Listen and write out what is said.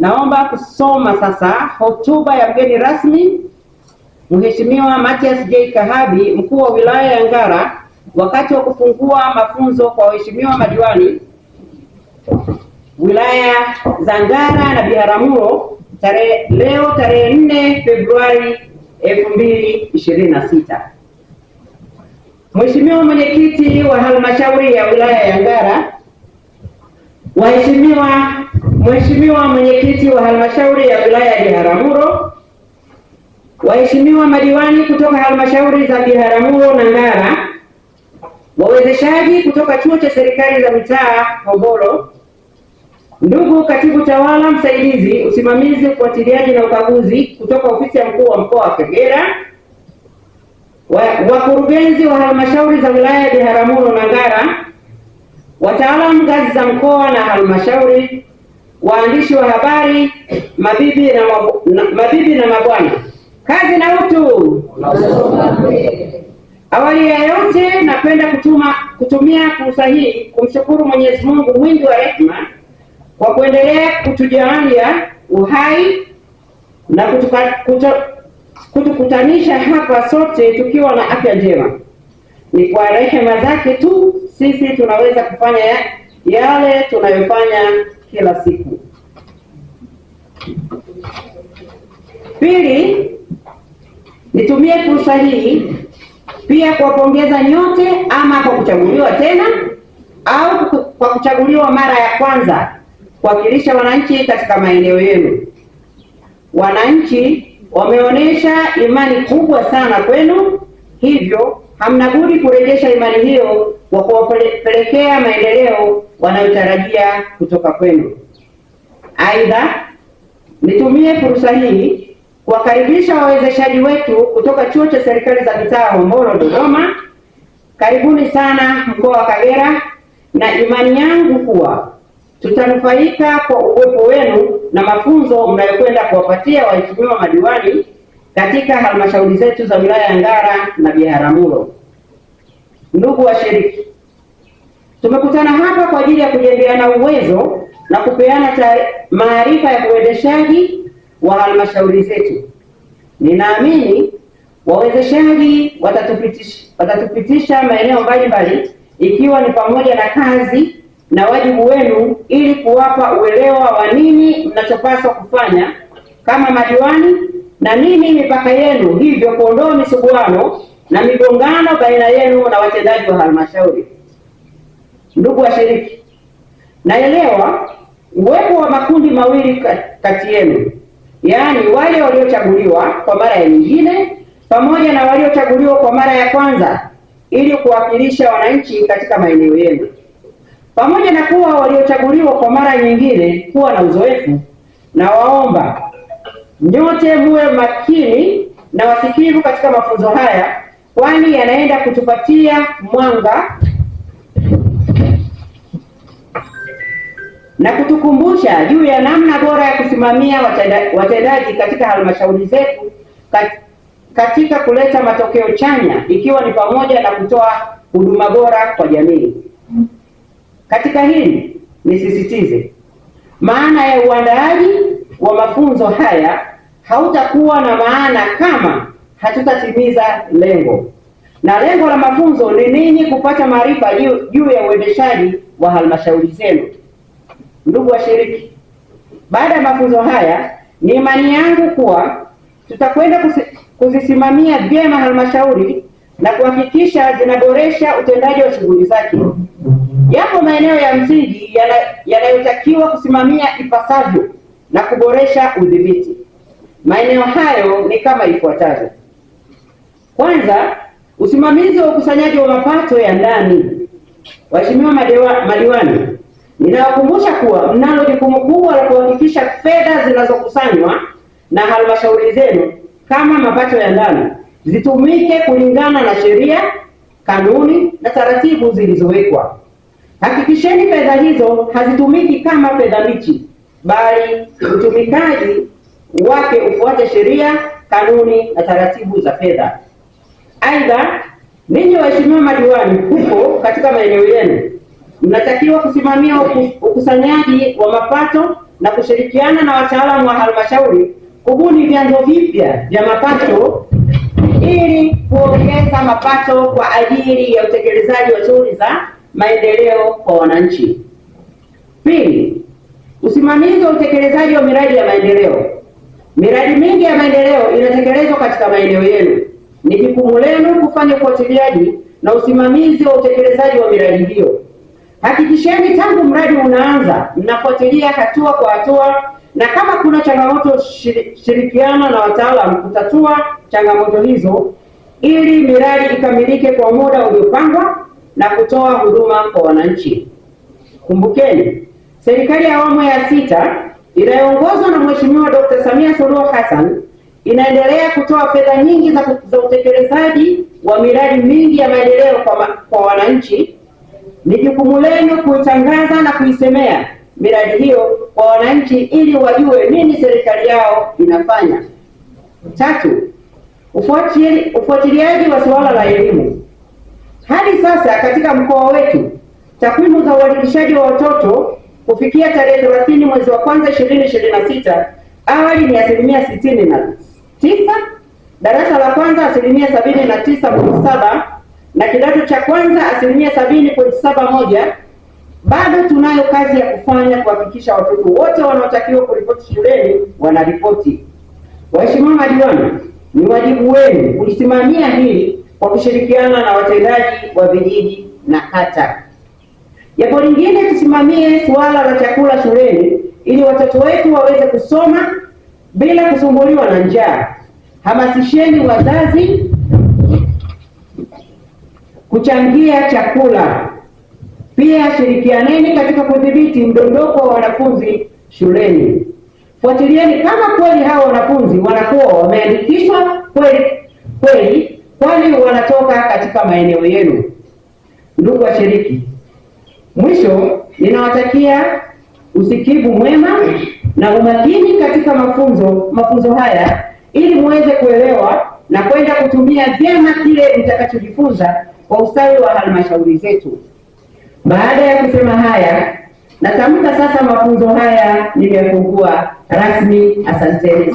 Naomba kusoma sasa hotuba ya mgeni rasmi Mheshimiwa Mathias J. Kahabi, mkuu wa wilaya ya Ngara, wakati wa kufungua mafunzo kwa waheshimiwa madiwani wilaya za Ngara na Biharamulo leo tarehe 4 Februari 2026. Mheshimiwa mwenyekiti wa halmashauri ya wilaya ya Ngara, Mheshimiwa mwenyekiti wa halmashauri ya wilaya ya Biharamulo, waheshimiwa madiwani kutoka halmashauri za Biharamulo na Ngara, wawezeshaji kutoka chuo cha serikali za mitaa Hombolo, ndugu katibu tawala msaidizi usimamizi ufuatiliaji na ukaguzi kutoka ofisi ya mkuu wa mkoa wa Kagera, wakurugenzi wa halmashauri za wilaya ya Biharamulo na Ngara, wataalamu ngazi za mkoa na halmashauri, waandishi wa habari, mabibi na mabwana, kazi na utu. Awali ya yote, napenda kutumia fursa hii kumshukuru Mwenyezi Mungu mwingi wa rehema kwa kuendelea kutujalia uhai na kutukutanisha hapa sote tukiwa na afya njema. Ni kwa rehema zake tu sisi tunaweza kufanya yale tunayofanya kila siku. Pili, nitumie fursa hii pia kuwapongeza nyote, ama kwa kuchaguliwa tena au kwa kuchaguliwa mara ya kwanza kuwakilisha wananchi katika maeneo yenu. Wananchi wameonyesha imani kubwa sana kwenu, hivyo hamna budi kurejesha imani hiyo kwa kuwapelekea maendeleo wanayotarajia kutoka kwenu. Aidha, nitumie fursa hii kuwakaribisha wawezeshaji wetu kutoka chuo cha serikali za mitaa Hombolo Dodoma. Karibuni sana mkoa wa Kagera, na imani yangu kuwa tutanufaika kwa uwepo wenu na mafunzo mnayokwenda kuwapatia waheshimiwa madiwani katika halmashauri zetu za wilaya ya Ngara na Biharamulo. Ndugu washiriki, tumekutana hapa kwa ajili ya kujengeana uwezo na kupeana maarifa ya uendeshaji wa halmashauri zetu. Ninaamini wawezeshaji watatupitisha maeneo mbalimbali, ikiwa ni pamoja na kazi na wajibu wenu, ili kuwapa uelewa wa nini mnachopaswa kufanya kama madiwani na nini mipaka yenu, hivyo kuondoa misuguano na migongano baina yenu na watendaji wa halmashauri. Ndugu washiriki, naelewa uwepo wa makundi mawili kati yenu, yaani wale waliochaguliwa kwa mara ya nyingine pamoja na waliochaguliwa kwa mara ya kwanza ili kuwakilisha wananchi katika maeneo yenu. Pamoja na kuwa waliochaguliwa kwa mara nyingine kuwa na uzoefu, na waomba nyote muwe makini na wasikivu katika mafunzo haya, kwani yanaenda kutupatia mwanga na kutukumbusha juu ya namna bora ya kusimamia watendaji katika halmashauri zetu katika kuleta matokeo chanya, ikiwa ni pamoja na kutoa huduma bora kwa jamii. Katika hili nisisitize, maana ya uandaaji wa mafunzo haya hautakuwa na maana kama hatutatimiza lengo. Na lengo la mafunzo ni ninyi kupata maarifa juu ya uendeshaji wa halmashauri zenu. Ndugu washiriki, baada ya mafunzo haya, ni imani yangu kuwa tutakwenda kuzisimamia vyema halmashauri na kuhakikisha zinaboresha utendaji wa shughuli zake. Yapo maeneo ya msingi yanayotakiwa kusimamia ipasavyo na kuboresha udhibiti. Maeneo hayo ni kama ifuatavyo. Kwanza, usimamizi wa ukusanyaji wa mapato ya ndani. Waheshimiwa madiwani, ninawakumbusha kuwa mnalo jukumu kubwa la kuhakikisha fedha zinazokusanywa na halmashauri zenu kama mapato ya ndani zitumike kulingana na sheria, kanuni na taratibu zilizowekwa. Hakikisheni fedha hizo hazitumiki kama fedha mbichi, bali utumikaji wake ufuate sheria, kanuni na taratibu za fedha. Aidha, ninyi waheshimiwa madiwani huko katika maeneo yenu mnatakiwa kusimamia ukusanyaji wa mapato na kushirikiana na wataalamu wa halmashauri kubuni vyanzo vipya vya mapato ili kuongeza mapato kwa ajili ya utekelezaji wa shughuli za maendeleo kwa wananchi. Pili, usimamizi wa utekelezaji wa miradi ya maendeleo. Miradi mingi ya maendeleo inatekelezwa katika maeneo yenu. Ni jukumu lenu kufanya ufuatiliaji na usimamizi wa utekelezaji wa miradi hiyo. Hakikisheni tangu mradi unaanza mnafuatilia hatua kwa hatua, na kama kuna changamoto shirikiana na wataalamu kutatua changamoto hizo ili miradi ikamilike kwa muda uliopangwa na kutoa huduma kwa wananchi. Kumbukeni, serikali ya awamu ya 6 inayoongozwa na Mheshimiwa Dr. Samia Suluhu Hassan inaendelea kutoa fedha nyingi za utekelezaji wa miradi mingi ya maendeleo kwa wananchi. Ni jukumu lenu kuitangaza na kuisemea miradi hiyo kwa wananchi ili wajue nini serikali yao inafanya. Tatu, ufuatiliaji wa suala la elimu. Hadi sasa katika mkoa wetu takwimu za uandikishaji wa watoto kufikia tarehe 30 mwezi wa kwanza 2026, awali ni 69%, darasa la kwanza 79.7% na kidato cha kwanza 70.71%. Bado tunayo kazi ya kufanya kuhakikisha watoto wote wanaotakiwa kuripoti shuleni wanaripoti. Waheshimiwa madiwani, ni wajibu wenu kulisimamia hili kwa kushirikiana na watendaji wa vijiji na kata. Jambo lingine, tusimamie suala la chakula shuleni ili watoto wetu waweze kusoma bila kusumbuliwa na njaa. Hamasisheni wazazi kuchangia chakula. Pia shirikianeni katika kudhibiti mdondoko wa wanafunzi shuleni. Fuatilieni kama kweli hao wanafunzi wanakuwa wameandikishwa kweli, kwani wanatoka katika maeneo yenu. Ndugu washiriki, mwisho ninawatakia usikivu mwema na umakini katika mafunzo haya ili muweze kuelewa na kwenda kutumia vyema kile mtakachojifunza kwa ustawi wa halmashauri zetu. Baada ya kusema haya, natamka sasa mafunzo haya nimefungua rasmi. Asanteni.